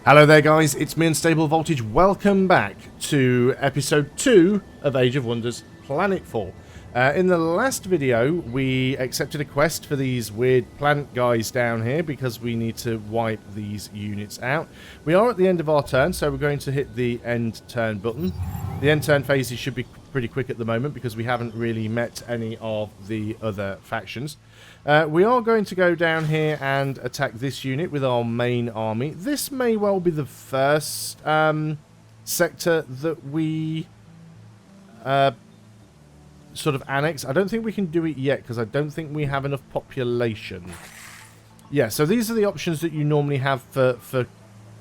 Hello there guys, it's me Unstable Voltage. Welcome back to episode 2 of Age of Wonders Planetfall. In the last video we accepted a quest for these weird plant guys down here because we need to wipe these units out. We are at the end of our turn, so we're going to hit the end turn button. The end turn phases should be pretty quick at the moment because we haven't really met any of the other factions. We are going to go down here and attack this unit with our main army. This may well be the first sector that we sort of annex. I don't think we can do it yet because I don't think we have enough population. Yeah, so these are the options that you normally have for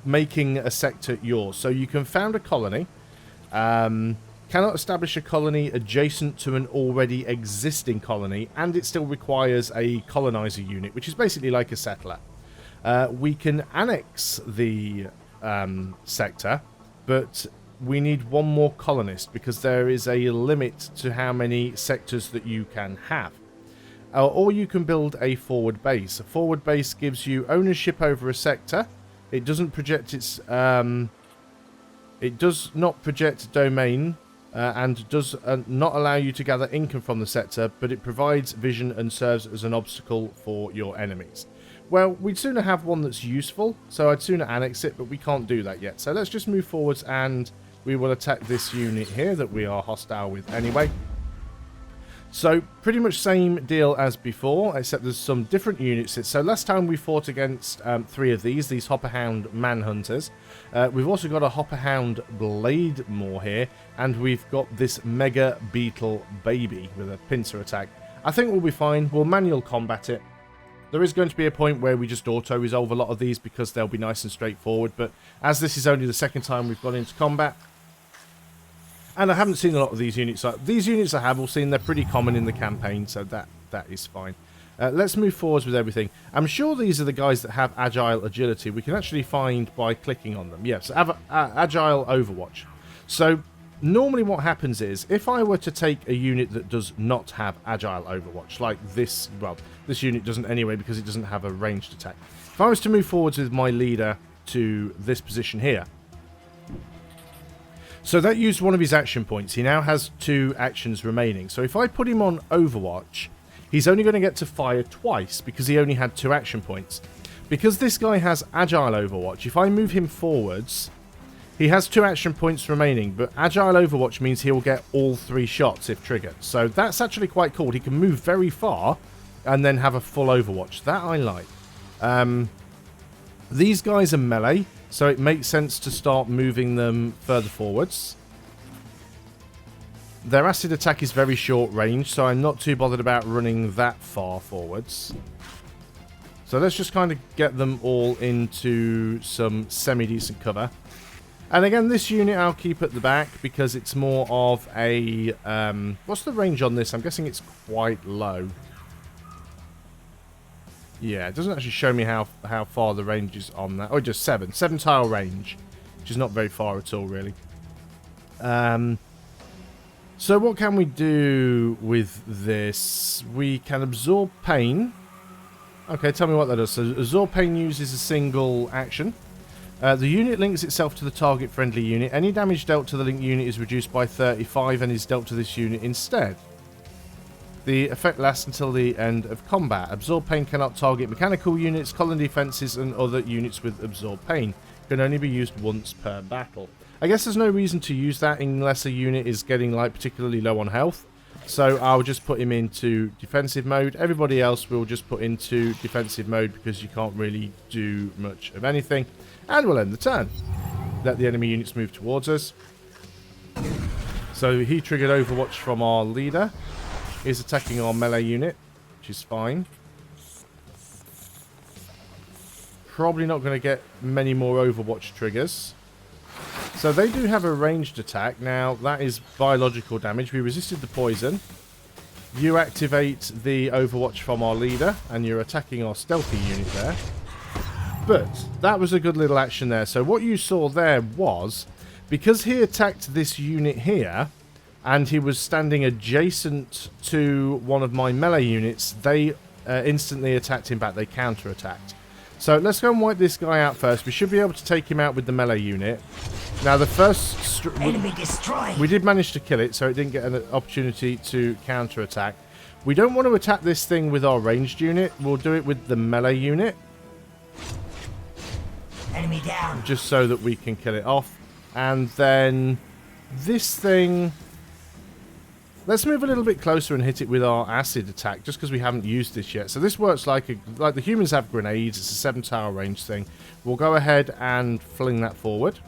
making a sector yours. So you can found a colony. Cannot establish a colony adjacent to an already existing colony, and it still requires a colonizer unit, which is basically like a settler. We can annex the sector, but we need one more colonist because there is a limit to how many sectors that you can have. Or you can build a forward base. A forward base gives you ownership over a sector. It doesn't project its it does not project domain and does not allow you to gather income from the sector, but it provides vision and serves as an obstacle for your enemies. Well, we'd sooner have one that's useful, so I'd sooner annex it, but we can't do that yet. So let's just move forwards and we will attack this unit here that we are hostile with anyway. So pretty much same deal as before, except there's some different units. So last time we fought against 3 of these Hopperhound Manhunters. We've also got a Hopperhound Blade Maw here, and we've got this Mega Beetle Baby with a pincer attack. I think we'll be fine. We'll manual combat it. There is going to be a point where we just auto-resolve a lot of these because they'll be nice and straightforward, but as this is only the second time we've gone into combat, and I haven't seen a lot of these units. These units I have all seen, they're pretty common in the campaign, so that is fine. Let's move forwards with everything. I'm sure these are the guys that have agile agility. We can actually find by clicking on them. Yes, agile overwatch. So normally what happens is, if I were to take a unit that does not have agile overwatch, like this, well, this unit doesn't anyway because it doesn't have a ranged attack. If I was to move forwards with my leader to this position here, so that used one of his action points. He now has 2 actions remaining. So if I put him on Overwatch, he's only going to get to fire twice because he only had 2 action points. Because this guy has Agile Overwatch, if I move him forwards, he has 2 action points remaining, but Agile Overwatch means he will get all 3 shots if triggered. So that's actually quite cool. He can move very far and then have a full Overwatch. That I like. These guys are melee, so it makes sense to start moving them further forwards. Their acid attack is very short range, so I'm not too bothered about running that far forwards. So let's just kind of get them all into some semi-decent cover. And again, this unit I'll keep at the back because it's more of a... what's the range on this? I'm guessing it's quite low. Yeah, it doesn't actually show me how far the range is on that. Oh, just 7 tile range, which is not very far at all, really. So what can we do with this? We can absorb pain. Okay, tell me what that does. So absorb pain uses a single action. The unit links itself to the target friendly unit. Any damage dealt to the linked unit is reduced by 35 and is dealt to this unit instead. The effect lasts until the end of combat. Absorb pain cannot target mechanical units, colony defenses, and other units with absorb pain. Can only be used once per battle. I guess there's no reason to use that unless a unit is getting like particularly low on health. So I'll just put him into defensive mode. Everybody else will just put into defensive mode because you can't really do much of anything. And we'll end the turn. Let the enemy units move towards us. So he triggered Overwatch from our leader. Is attacking our melee unit, which is fine. Probably not going to get many more Overwatch triggers. So they do have a ranged attack. Now, that is biological damage. We resisted the poison. You activate the Overwatch from our leader, and you're attacking our stealthy unit there. But that was a good little action there. So what you saw there was, because he attacked this unit here, and he was standing adjacent to one of my melee units, they instantly attacked him back. They counter-attacked. So let's go and wipe this guy out first. We should be able to take him out with the melee unit. Now the first... Enemy destroyed. We did manage to kill it, so it didn't get an opportunity to counter-attack. We don't want to attack this thing with our ranged unit. We'll do it with the melee unit. Enemy down. Just so that we can kill it off. And then this thing... Let's move a little bit closer and hit it with our acid attack, just because we haven't used this yet. So this works like the humans have grenades. It's a 7-tower range thing. We'll go ahead and fling that forward.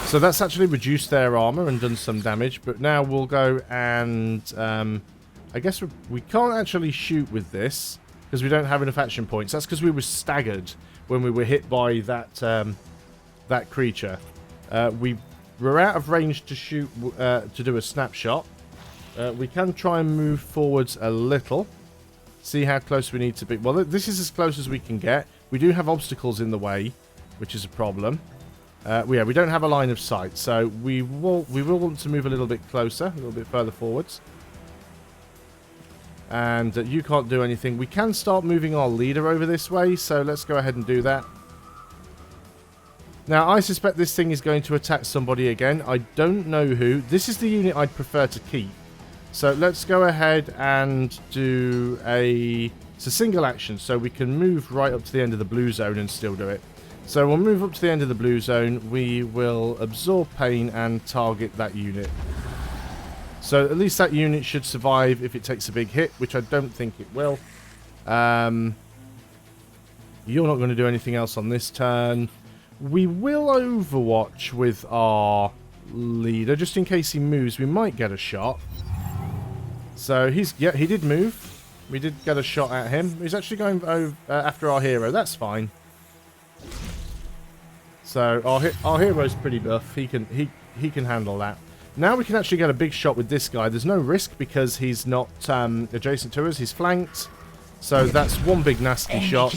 So that's actually reduced their armor and done some damage. But now we'll go and... I guess we can't actually shoot with this, because we don't have enough action points. That's because we were staggered when we were hit by that, that creature. We're out of range to shoot, to do a snapshot. We can try and move forwards a little. See how close we need to be. Well, this is as close as we can get. We do have obstacles in the way, which is a problem. Yeah, we don't have a line of sight, so we will want to move a little bit closer, a little bit further forwards. And you can't do anything. We can start moving our leader over this way, so let's go ahead and do that. Now, I suspect this thing is going to attack somebody again. I don't know who. This is the unit I'd prefer to keep. So let's go ahead and do it's a single action, so we can move right up to the end of the blue zone and still do it. So we'll move up to the end of the blue zone. We will absorb pain and target that unit. So at least that unit should survive if it takes a big hit, which I don't think it will. You're not going to do anything else on this turn. We will overwatch with our leader, just in case he moves. We might get a shot. So he did move. We did get a shot at him. He's actually going over, after our hero. That's fine. So our hero's pretty buff. He can handle that. Now we can actually get a big shot with this guy. There's no risk because he's not adjacent to us. He's flanked. So that's one big nasty shot.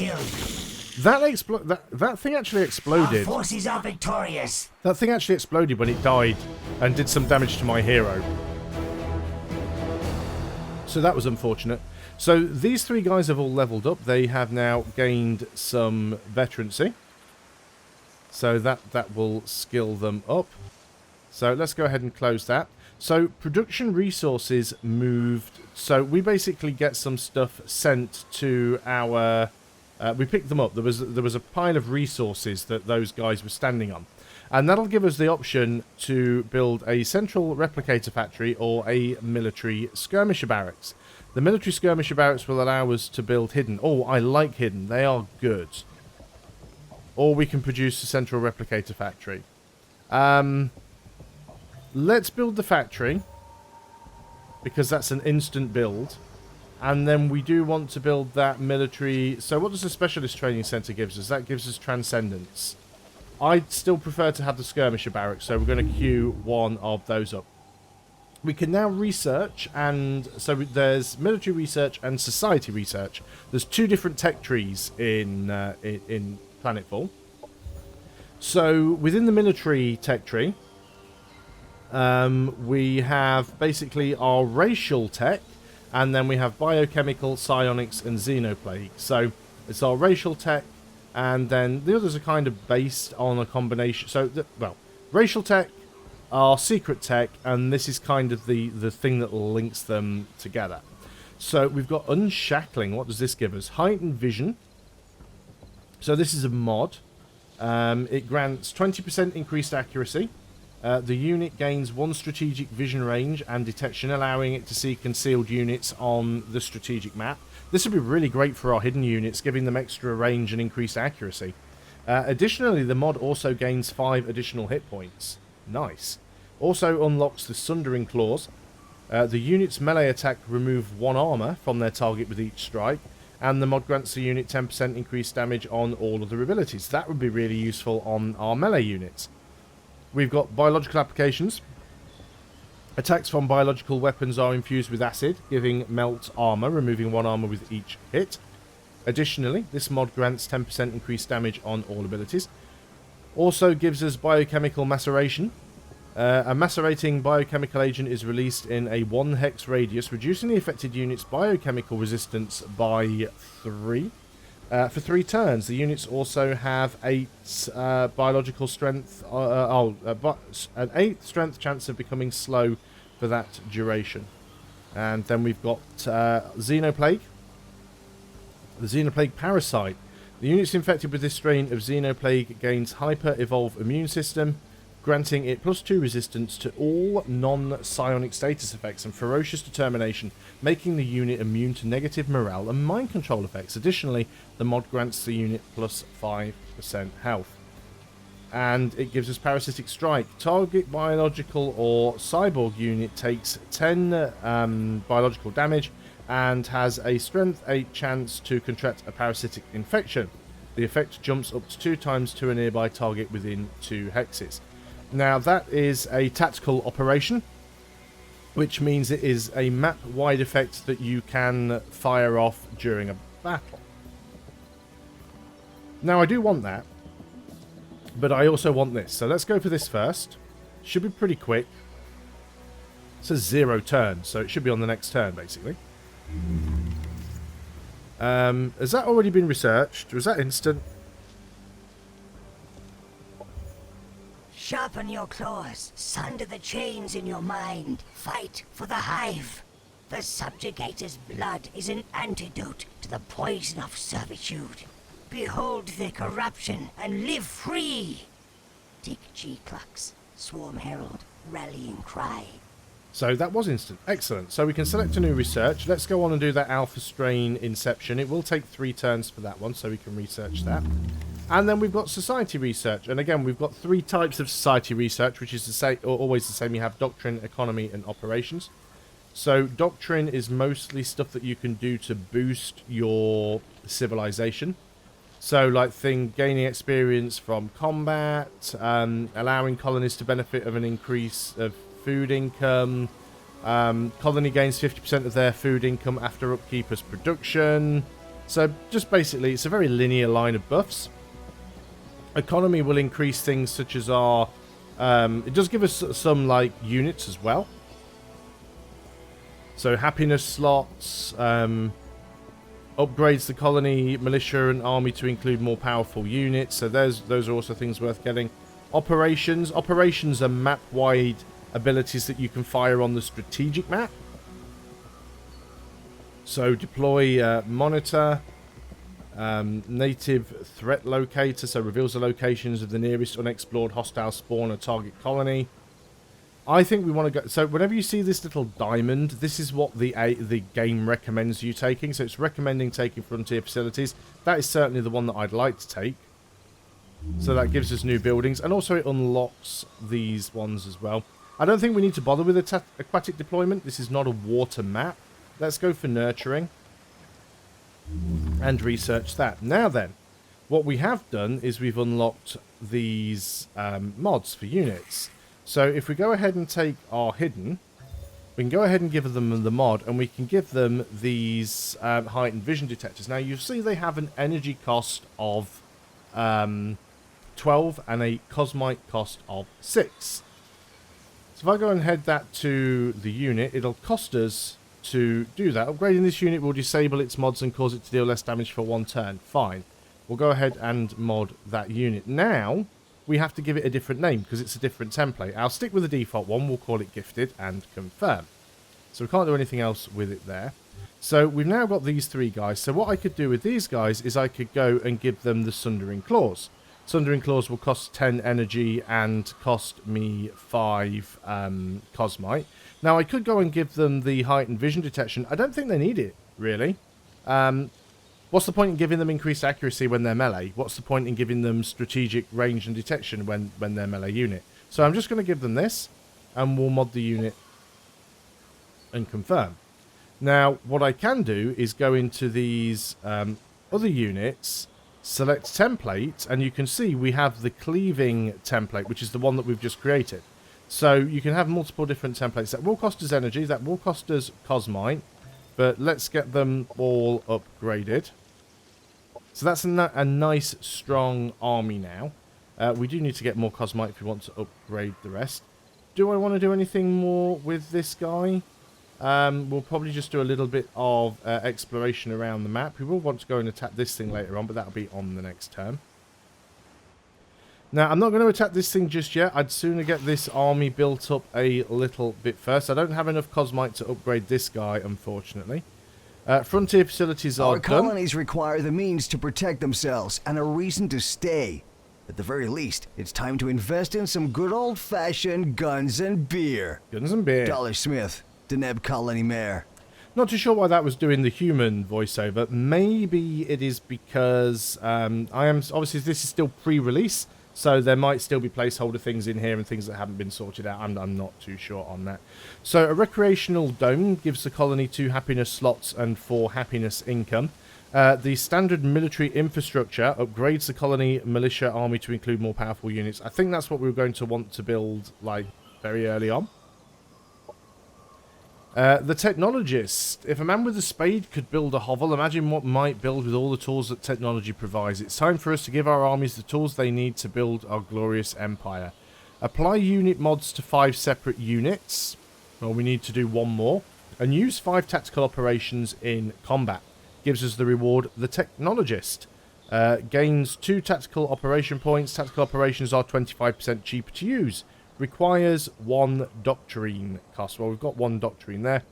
That thing actually exploded. Our forces are victorious. That thing actually exploded when it died and did some damage to my hero. So that was unfortunate. So these three guys have all leveled up. They have now gained some veterancy. So that will skill them up. So let's go ahead and close that. So production resources moved. So we basically get some stuff sent to our... we picked them up. There was a pile of resources that those guys were standing on. And that'll give us the option to build a central replicator factory or a military skirmisher barracks. The military skirmisher barracks will allow us to build hidden. Oh, I like hidden. They are good. Or we can produce a central replicator factory. Let's build the factory, because that's an instant build. And then we do want to build that military... So what does the specialist training center gives us? That gives us transcendence. I'd still prefer to have the skirmisher barracks, so we're going to queue one of those up. We can now research, and so there's military research and society research. There's two different tech trees in Planetfall. So within the military tech tree, we have basically our racial tech, and then we have biochemical, psionics, and xenoplague. So it's our racial tech, and then the others are kind of based on a combination. So, well, racial tech, our secret tech, and this is kind of the thing that links them together. So we've got unshackling. What does this give us? Heightened vision. So this is a mod. It grants 20% increased accuracy. The unit gains 1 strategic vision range and detection, allowing it to see concealed units on the strategic map. This would be really great for our hidden units, giving them extra range and increased accuracy. Additionally, the mod also gains 5 additional hit points. Nice. Also unlocks the Sundering Claws. The unit's melee attack remove 1 armor from their target with each strike, and the mod grants the unit 10% increased damage on all other abilities. That would be really useful on our melee units. We've got biological applications. Attacks from biological weapons are infused with acid, giving melt armor, removing 1 armor with each hit. Additionally, this mod grants 10% increased damage on all abilities. Also gives us biochemical maceration. A macerating biochemical agent is released in a 1 hex radius, reducing the affected unit's biochemical resistance by 3. For 3 turns. The units also have 8 biological strength. An 8 strength chance of becoming slow for that duration. And then we've got Xenoplague. The Xenoplague Parasite. The units infected with this strain of Xenoplague gains hyper-evolve immune system, granting it +2 resistance to all non-psionic status effects and ferocious determination, making the unit immune to negative morale and mind control effects. Additionally, the mod grants the unit +5% health. And it gives us Parasitic Strike. Target biological or cyborg unit takes 10 biological damage and has a strength 8 chance to contract a parasitic infection. The effect jumps up to 2 times to a nearby target within 2 hexes. Now that is a tactical operation, which means it is a map-wide effect that you can fire off during a battle. Now I do want that, but I also want this. So let's go for this first. Should be pretty quick. It says 0 turns, so it should be on the next turn, basically. Has that already been researched? Was that instant? Sharpen your claws, sunder the chains in your mind, fight for the hive. The subjugator's blood is an antidote to the poison of servitude. Behold their corruption and live free. Dick G. Clucks, Swarm Herald, Rallying Cry. So that was instant. Excellent. So we can select a new research. Let's go on and do that Alpha Strain Inception. It will take 3 turns for that one, so we can research that. And then we've got Society Research. And again, we've got 3 types of Society Research, which is always the same. You have Doctrine, Economy, and Operations. So Doctrine is mostly stuff that you can do to boost your civilization. So like gaining experience from combat, allowing colonies to benefit of an increase of food income. Colony gains 50% of their food income after upkeep as production. So just basically, it's a very linear line of buffs. Economy will increase things such as our... it does give us some like units as well. So happiness slots, upgrades the colony, militia and army to include more powerful units. So those are also things worth getting. Operations are map-wide abilities that you can fire on the strategic map. So deploy monitor, native threat locator, so reveals the locations of the nearest unexplored hostile spawn or target colony. I think we want to go... So whenever you see this little diamond, this is what the game recommends you taking. So it's recommending taking frontier facilities. That is certainly the one that I'd like to take. So that gives us new buildings. And also it unlocks these ones as well. I don't think we need to bother with aquatic deployment. This is not a water map. Let's go for nurturing. And research that. Now then, what we have done is we've unlocked these mods for units. So if we go ahead and take our hidden, we can go ahead and give them the mod, and we can give them these heightened vision detectors. Now you see they have an energy cost of 12 and a cosmite cost of 6. So if I go and head that to the unit, it'll cost us to do that. Upgrading this unit will disable its mods and cause it to deal less damage for 1 turn. Fine. We'll go ahead and mod that unit. Now we have to give it a different name because it's a different template. I'll stick with the default one. We'll call it Gifted and confirm. So we can't do anything else with it there. So we've now got these 3 guys. So what I could do with these guys is I could go and give them the Sundering Claws. Sundering Claws will cost 10 energy and cost me 5 cosmite. Now I could go and give them the heightened vision detection. I don't think they need it, really. What's the point in giving them increased accuracy when they're melee? What's the point in giving them strategic range and detection when they're melee unit? So I'm just going to give them this, and we'll mod the unit and confirm. Now, what I can do is go into these other units, select template, and you can see we have the cleaving template, which is the one that we've just created. So you can have multiple different templates. That will cost us energy, that will cost us cosmite, but let's get them all upgraded. So that's a nice, strong army now. We do need to get more cosmite if we want to upgrade the rest. Do I want to do anything more with this guy? We'll probably just do a little bit of exploration around the map. We will want to go and attack this thing later on, but that'll be on the next turn. Now, I'm not going to attack this thing just yet. I'd sooner get this army built up a little bit first. I don't have enough Cosmite to upgrade this guy, unfortunately. Frontier facilities are done. Our colonies require the means to protect themselves and a reason to stay. At the very least, it's time to invest in some good old-fashioned guns and beer. Guns and beer. Dollar Smith, Deneb Colony Mayor. Not too sure why that was doing the human voiceover. Maybe it is because obviously this is still pre-release. So there might still be placeholder things in here and things that haven't been sorted out. I'm not too sure on that. So a recreational dome gives the colony 2 happiness slots and 4 happiness income. The standard military infrastructure upgrades the colony militia army to include more powerful units. I think that's what we were going to want to build like very early on. The technologist. If a man with a spade could build a hovel, imagine what might build with all the tools that technology provides. It's time for us to give our armies the tools they need to build our glorious empire. Apply unit mods to 5 separate units. Well, we need to do 1 more. And use 5 tactical operations in combat. Gives us the reward, the technologist. Gains 2 tactical operation points. Tactical operations are 25% cheaper to use. Requires 1 doctrine cost. Well, we've got 1 doctrine there.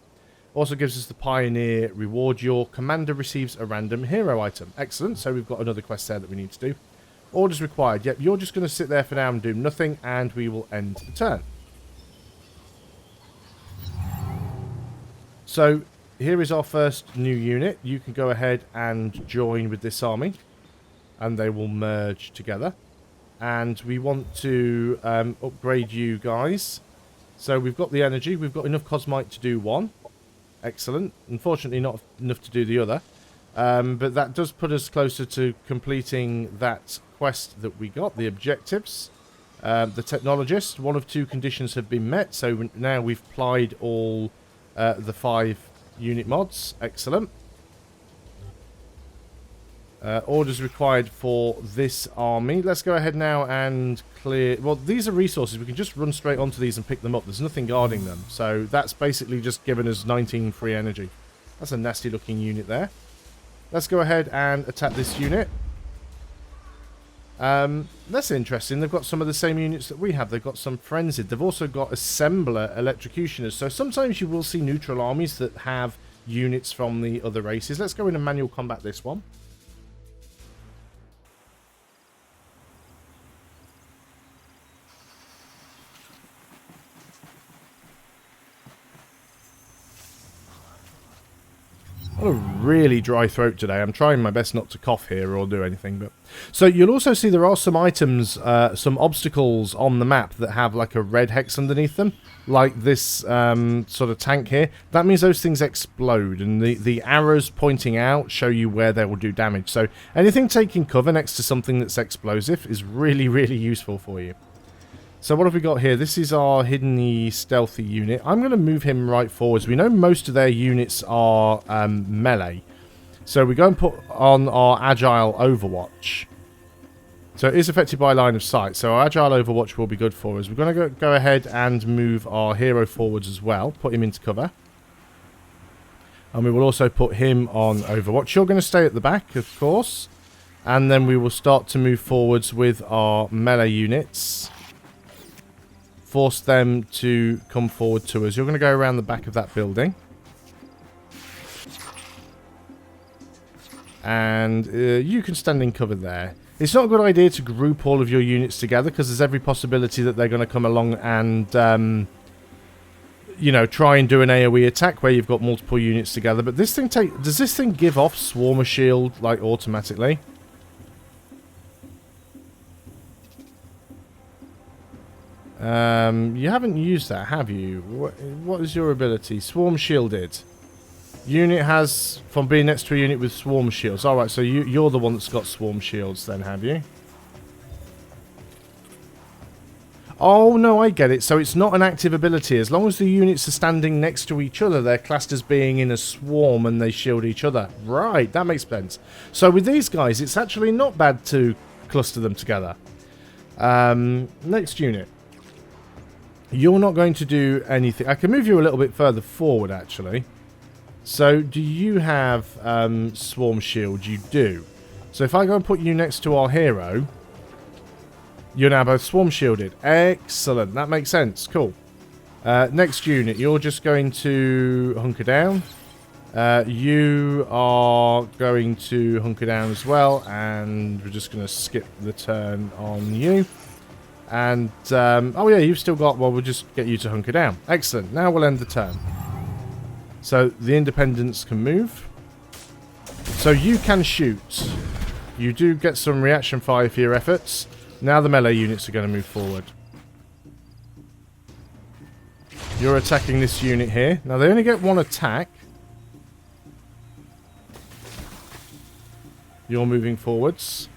Also gives us the pioneer reward. Your commander receives a random hero item. Excellent. So we've got another quest there that we need to do. Orders required. Yep, you're just going to sit there for now and do nothing, and we will end the turn. So here is our first new unit. You can go ahead and join with this army, and they will merge together. And we want to upgrade you guys. So we've got the energy. We've got enough Cosmite to do 1. Excellent. Unfortunately, not enough to do the other. But that does put us closer to completing that quest that we got, the objectives. The technologist, 1 of 2 conditions have been met. So now we've applied all the 5 unit mods. Excellent. Orders required for this army. Let's go ahead now and clear... Well, these are resources. We can just run straight onto these and pick them up. There's nothing guarding them. So that's basically just given us 19 free energy. That's a nasty looking unit there. Let's go ahead and attack this unit. That's interesting. They've got some of the same units that we have. They've got some frenzied. They've also got assembler electrocutioners. So sometimes you will see neutral armies that have units from the other races. Let's go in and manual combat this one. I've got a really dry throat today. I'm trying my best not to cough here or do anything. But so you'll also see there are some items, some obstacles on the map that have like a red hex underneath them. Like this sort of tank here. That means those things explode. And the arrows pointing out show you where they will do damage. So anything taking cover next to something that's explosive is really, really useful for you. So what have we got here? This is our hidden stealthy unit. I'm going to move him right forwards. We know most of their units are melee. So we go and put on our agile overwatch. So it is affected by line of sight. So our agile overwatch will be good for us. We're going to go ahead and move our hero forwards as well. Put him into cover. And we will also put him on overwatch. You're going to stay at the back, of course. And then we will start to move forwards with our melee units. Force them to come forward to us. You're going to go around the back of that building. And you can stand in cover there. It's not a good idea to group all of your units together because there's every possibility that they're going to come along and, you know, try and do an AoE attack where you've got multiple units together. But this thing does this thing give off Swarmer Shield, like, automatically? You haven't used that, have you? What is your ability? Swarm Shielded. Unit has, from being next to a unit with Swarm Shields. Alright, so you're the one that's got Swarm Shields then, have you? Oh, no, I get it. So it's not an active ability. As long as the units are standing next to each other, they're classed as being in a swarm and they shield each other. Right, that makes sense. So with these guys, it's actually not bad to cluster them together. Next unit. You're not going to do anything. I can move you a little bit further forward, actually. So, do you have Swarm Shield? You do. So, if I go and put you next to our hero, you're now both Swarm Shielded. Excellent. That makes sense. Cool. Next unit, you're just going to hunker down. You are going to hunker down as well, and we're just going to skip the turn on you. And, oh yeah, you've still got, well, we'll just get you to hunker down. Excellent. Now we'll end the turn. So, the independents can move. So, you can shoot. You do get some reaction fire for your efforts. Now the melee units are going to move forward. You're attacking this unit here. Now, they only get one attack. You're moving forwards.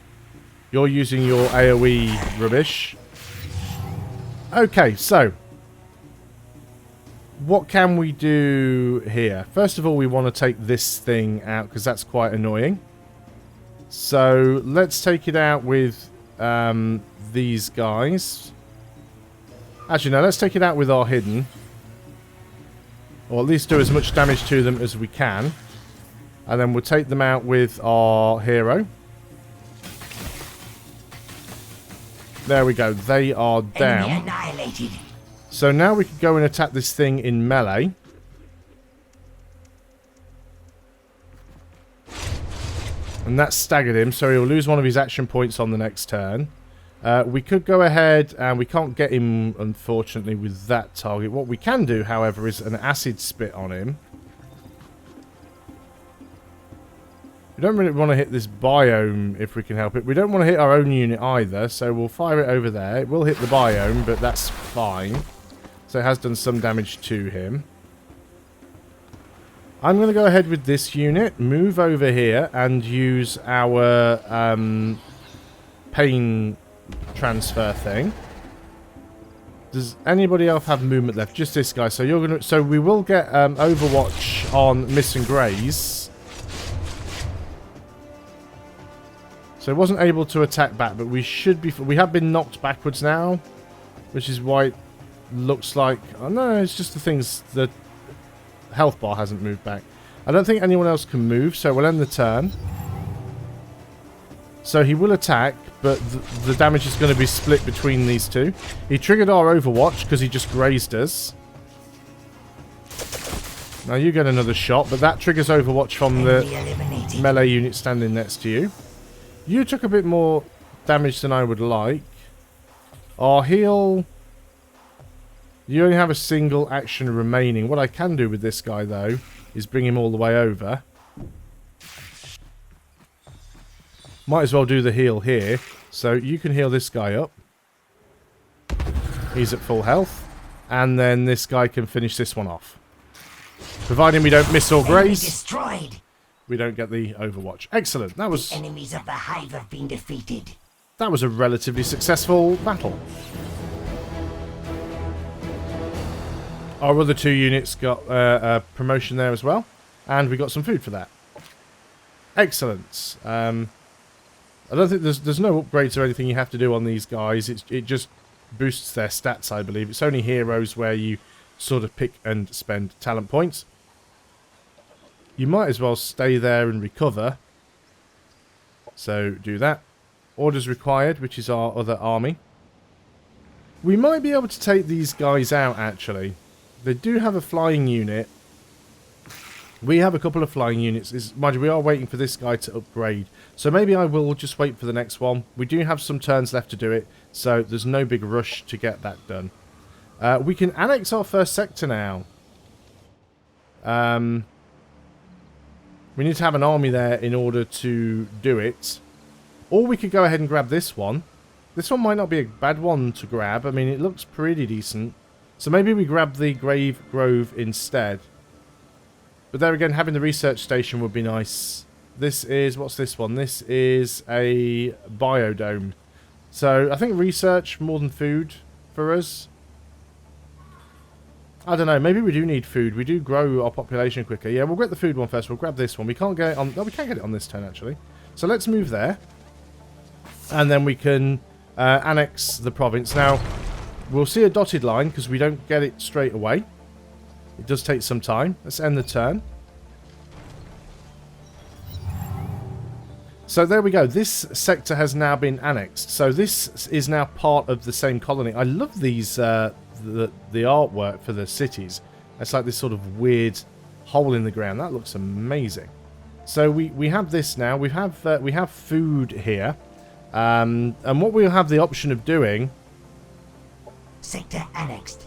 You're using your AoE rubbish. Okay, so what can we do here? First of all, we want to take this thing out because that's quite annoying. So let's take it out with these guys. Actually, no, let's take it out with our hidden. Or at least do as much damage to them as we can. And then we'll take them out with our hero. There we go. They are down. Enemy annihilated. So now we can go and attack this thing in melee. And that staggered him, so he'll lose one of his action points on the next turn. We could go ahead, and we can't get him, unfortunately, with that target. What we can do, however, is an acid spit on him. We don't really want to hit this biome if we can help it. We don't want to hit our own unit either, so we'll fire it over there. It will hit the biome, but that's fine. So it has done some damage to him. I'm going to go ahead with this unit, move over here, and use our pain transfer thing. Does anybody else have movement left? Just this guy. So you're gonna. So we will get Overwatch on Miss and Graze. So it wasn't able to attack back, but we should be. We have been knocked backwards now, which is why it looks like. Oh no, it's just the things. The health bar hasn't moved back. I don't think anyone else can move, so we'll end the turn. So he will attack, but the damage is going to be split between these two. He triggered our Overwatch because he just grazed us. Now you get another shot, but that triggers Overwatch from the melee unit standing next to you. You took a bit more damage than I would like. Our heal... You only have a single action remaining. What I can do with this guy, though, is bring him all the way over. Might as well do the heal here. So you can heal this guy up. He's at full health. And then this guy can finish this one off. Providing we don't miss or graze. Destroyed. We don't get the Overwatch. Excellent. That was... The enemies of the hive have been defeated. That was a relatively successful battle. Our other two units got a promotion there as well. And we got some food for that. Excellent. I don't think there's no upgrades or anything you have to do on these guys. It just boosts their stats, I believe. It's only heroes where you sort of pick and spend talent points. You might as well stay there and recover. So do that. Orders required, which is our other army. We might be able to take these guys out, actually. They do have a flying unit. We have a couple of flying units. Mind you, we are waiting for this guy to upgrade. So maybe I will just wait for the next one. We do have some turns left to do it. So there's no big rush to get that done. We can annex our first sector now. We need to have an army there in order to do it. Or we could go ahead and grab this one. This one might not be a bad one to grab. I mean, it looks pretty decent. So maybe we grab the Grave Grove instead. But there again, having the research station would be nice. This is... What's this one? This is a biodome. So I think research more than food for us. I don't know. Maybe we do need food. We do grow our population quicker. Yeah, we'll get the food one first. We'll grab this one. We can't get it on... No, we can get it on this turn, actually. So let's move there. And then we can annex the province. Now, we'll see a dotted line because we don't get it straight away. It does take some time. Let's end the turn. So there we go. This sector has now been annexed. So this is now part of the same colony. I love these the artwork for the cities. It's like this sort of weird hole in the ground. That looks amazing. So we have this now. We have food here, and what we'll have the option of doing. Sector annexed.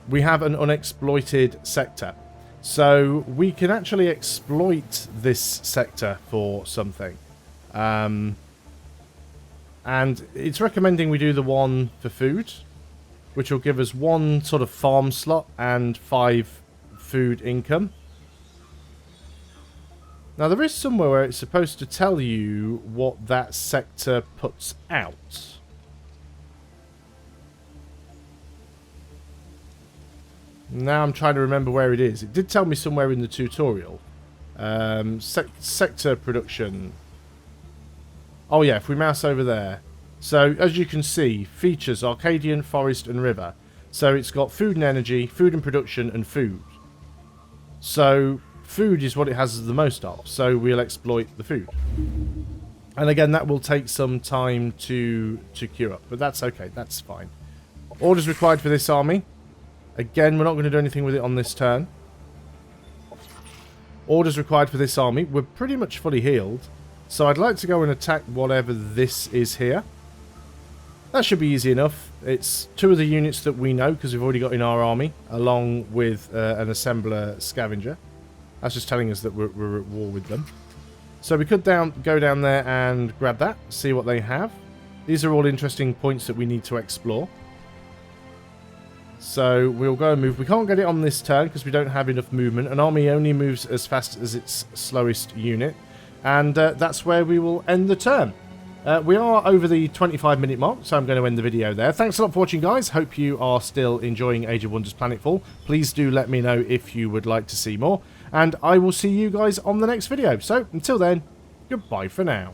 We have an unexploited sector. So we can actually exploit this sector for something. And it's recommending we do the one for food, which will give us 1 sort of farm slot and 5 food income. Now there is somewhere where it's supposed to tell you what that sector puts out. Now I'm trying to remember where it is. It did tell me somewhere in the tutorial. Sector production. Oh yeah, if we mouse over there. So as you can see, features Arcadian, Forest and River. So it's got food and energy, food and production and food. So food is what it has the most of. So we'll exploit the food. And again, that will take some time to queue up. But that's okay, that's fine. Orders required for this army. Again, we're not going to do anything with it on this turn. Orders required for this army. We're pretty much fully healed. So I'd like to go and attack whatever this is here. That should be easy enough. It's 2 of the units that we know because we've already got in our army, along with an assembler scavenger. That's just telling us that we're at war with them. So we could go down there and grab that, see what they have. These are all interesting points that we need to explore. So we'll go and move. We can't get it on this turn because we don't have enough movement. An army only moves as fast as its slowest unit. And that's where we will end the turn. We are over the 25-minute mark, so I'm going to end the video there. Thanks a lot for watching, guys. Hope you are still enjoying Age of Wonders Planetfall. Please do let me know if you would like to see more. And I will see you guys on the next video. So until then, goodbye for now.